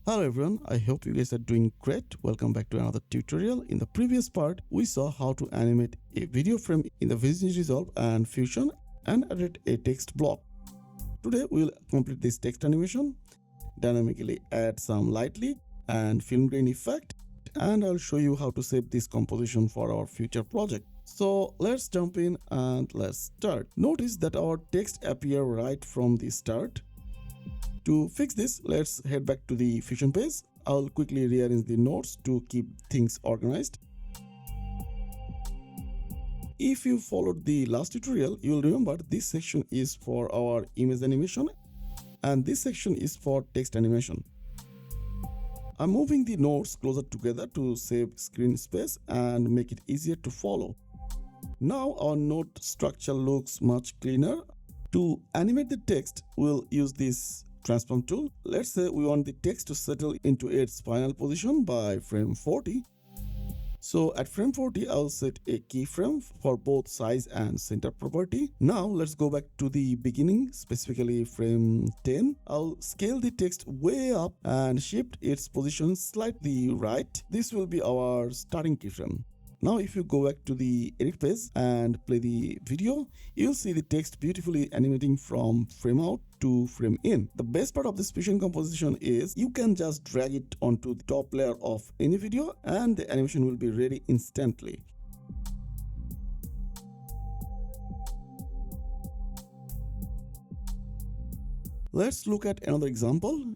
Hello everyone, I hope you guys are doing great. Welcome back to another tutorial. In the previous part, we saw how to animate a video frame in the DaVinci Resolve and Fusion and added a text block. Today we will complete this text animation, dynamically add some lightly and film grain effect, and I'll show you how to save this composition for our future project. So let's jump in and let's start. Notice that our text appear right from the start. To fix this, let's head back to the Fusion page. I'll quickly rearrange the nodes to keep things organized. If you followed the last tutorial, you'll remember this section is for our image animation and this section is for text animation. I'm moving the nodes closer together to save screen space and make it easier to follow. Now our node structure looks much cleaner. To animate the text, we'll use this transform tool. Let's say we want the text to settle into its final position by frame 40. So at frame 40, I'll set a keyframe for both size and center property. Now let's go back to the beginning, specifically frame 10. I'll scale the text way up and shift its position slightly right. This will be our starting keyframe. Now if you go back to the edit page and play the video, you'll see the text beautifully animating from frame out to frame in. The best part of this Fusion composition is you can just drag it onto the top layer of any video and the animation will be ready instantly. Let's look at another example.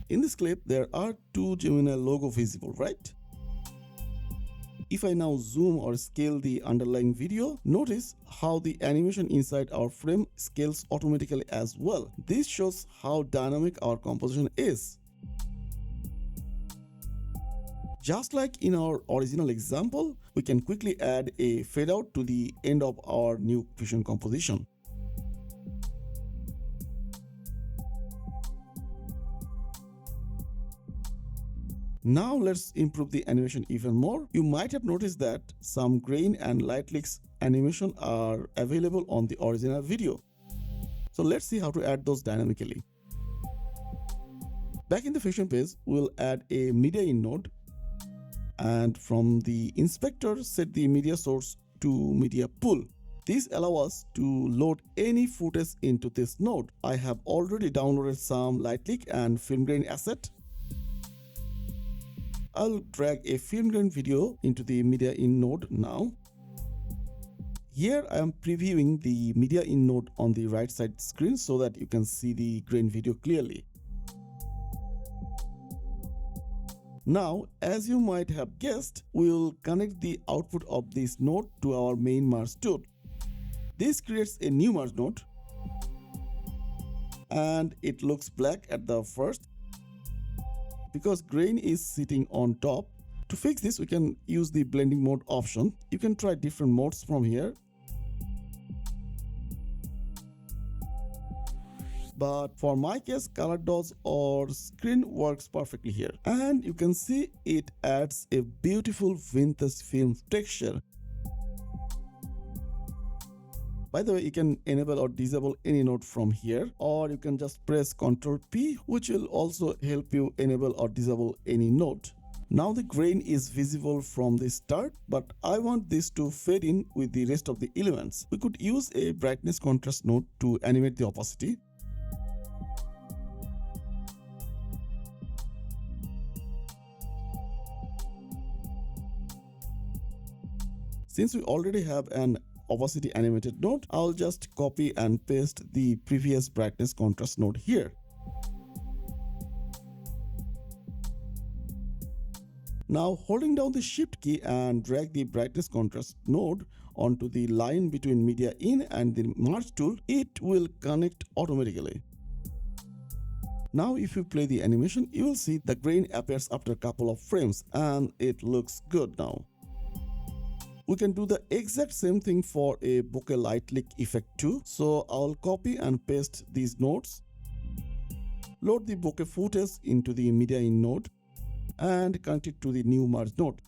In this clip, there are two Gemini logo visible, right? If I now zoom or scale the underlying video, notice how the animation inside our frame scales automatically as well. This shows how dynamic our composition is. Just like in our original example, we can quickly add a fade out to the end of our new Fusion composition. Now let's improve the animation even more. You might have noticed that some grain and light leaks animation are available on the original video. So let's see how to add those dynamically. Back in the Fusion page, we'll add a media in node and from the inspector set the media source to media pool. This allows us to load any footage into this node. I have already downloaded some light leak and film grain asset. I'll drag a film grain video into the media in node now. Here I am previewing the media in node on the right side screen so that you can see the grain video clearly. Now, as you might have guessed, we'll connect the output of this node to our main merge tool. This creates a new merge node and it looks black at the first because grain is sitting on top. To fix this, we can use the blending mode option. You can try different modes from here. But for my case, color dodge or screen works perfectly here. And you can see it adds a beautiful vintage film texture. By the way, you can enable or disable any node from here, or you can just press Ctrl P, which will also help you enable or disable any node. Now the grain is visible from the start, but I want this to fade in with the rest of the elements. We could use a brightness contrast node to animate the opacity. Since we already have an opacity animated node, I'll just copy and paste the previous brightness contrast node here. Now holding down the shift key and drag the brightness contrast node onto the line between media in and the merge tool, it will connect automatically. Now if you play the animation, you will see the grain appears after a couple of frames and it looks good now. We can do the exact same thing for a bokeh light leak effect too. So I'll copy and paste these nodes, load the bokeh footage into the media in node and connect it to the new merge node.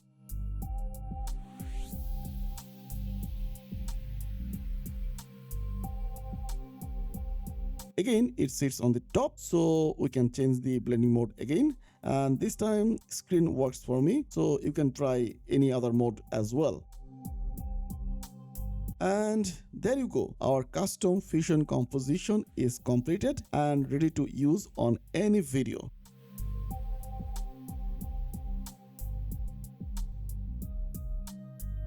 again it sits on the top, so we can change the blending mode again, and this time screen works for me, so you can try any other mode as well. And there you go, our custom fusion composition is completed and ready to use on any video.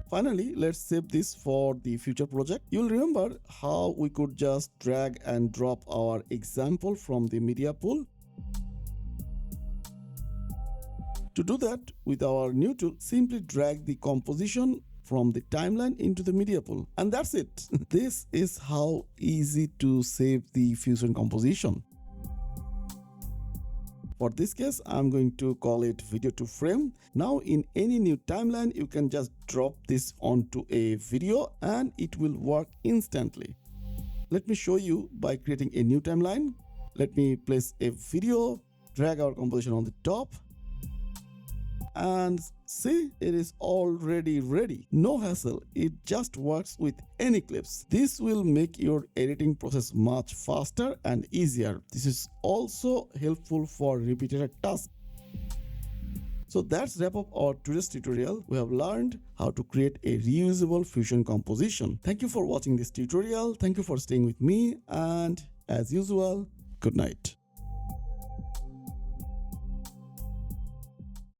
Finally, let's save this for the future project. You'll remember how we could just drag and drop our example from the media pool. To do that, with our new tool, simply drag the composition from the timeline into the media pool. And that's it. This is how easy to save the fusion composition. For this case, I'm going to call it video to frame. Now in any new timeline, you can just drop this onto a video and it will work instantly. Let me show you by creating a new timeline. Let me place a video, drag our composition on the top, and see, it is already ready. No hassle, it just works with any clips. This will make your editing process much faster and easier. This is also helpful for repeated tasks. So that's wrap up our today's tutorial. We have learned how to create a reusable fusion composition. Thank you for watching this tutorial. Thank you for staying with me, and as usual, good night.